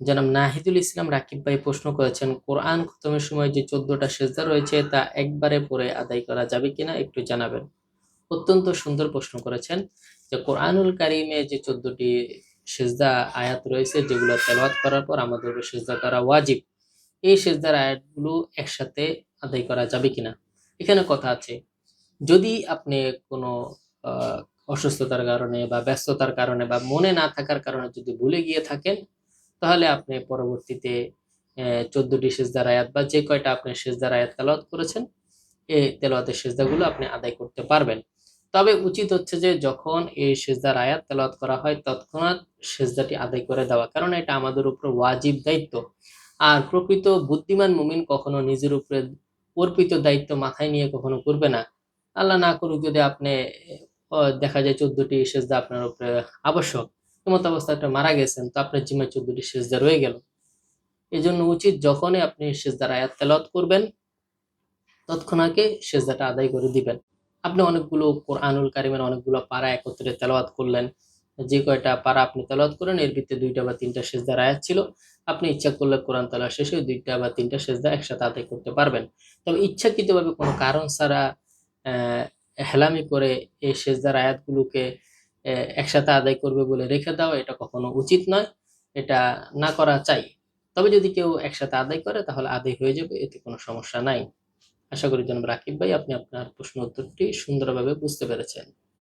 জনাব নাহিদুল ইসলাম রাকিব ভাই প্রশ্ন করেছেন, কোরআন খতমের সময় যে 14টা সেজদা রয়েছে তা একবারে পড়ে আদায় করা যাবে কিনা একটু জানাবেন। অত্যন্ত সুন্দর প্রশ্ন করেছেন যে কোরআনুল কারিমে যে 14টি সেজদা আয়াত রয়েছে যেগুলো তেলাওয়াত করার পর আমাদের উপর সেজদা করা ওয়াজিব, এই সেজদার আয়াতগুলো একসাথে আদায় করা যাবে কিনা। এখানে কথা আছে, যদি আপনি কোনো আহ, অসুস্থতার কারণে বা ব্যস্ততার কারণে বা মনে না থাকার কারণে যদি ভুলে গিয়ে থাকেন, তাহলে আপনি পরবর্তীতে 14টি সেজদার আয়াত বা যে কয়টা আপনি সেজদার আয়াত তেলাওয়াত করেছেন এই তেলাওয়াতের সেজদাগুলো আপনি আদায় করতে পারবেন। তবে উচিত হচ্ছে যে যখন এই সেজদার আয়াত তেলাওয়াত করা হয় তৎক্ষণাৎ সেজদাটি আদায় করে দেওয়া, কারণ এটা আমাদের উপর ওয়াজিব দায়িত্ব। আর প্রকৃত বুদ্ধিমান মুমিন কখনো নিজের উপরে অর্পিত দায়িত্ব মাথায় নিয়ে কখনো করবে না। আল্লাহ না করুক যদি আপনি দেখা যায় 14টি সেজদা আপনার উপরে আবশ্যক, এমত অবস্থায় আপনি মারা গেছেন, তো আপনার জিম্মায় 14টি সেজদা রয়ে গেল। এই জন্য উচিত যখনই আপনি সেজদার আয়াত তেলাওয়াত করবেন তৎক্ষণাৎ সেজদাটা আদায় করে দিবেন। আপনি অনেকগুলো কোরআনুল কারিমের অনেকগুলো পারা একত্রে তেলাওয়াত করলেন, যে কয়টা পারা আপনি তেলাওয়াত করেন এর ভিতরে 2টা বা 3টা সেজদার আয়াত ছিল, আপনি ইচ্ছা করলে কোরআন তেলাওয়াত শেষে 2টা বা 3টা সেজদা একসাথে আদায় করতে পারবেন। তবে ইচ্ছাকৃতভাবে কোনো কারণ ছাড়া আহ হেলামি করে এই সেজদার আয়াতগুলোকে একসাথে আদায় করবে বলে রেখে দেওয়া এটা কখনো উচিত নয়, এটা না করা চাই। তবে যদি কেউ একসাথে আদায় করে তাহলে আদায় হয়ে যাবে, এতে কোনো সমস্যা নাই। আশা করি জনাব রাকিব ভাই আপনি আপনার প্রশ্ন উত্তরটি সুন্দরভাবে বুঝতে পেরেছেন।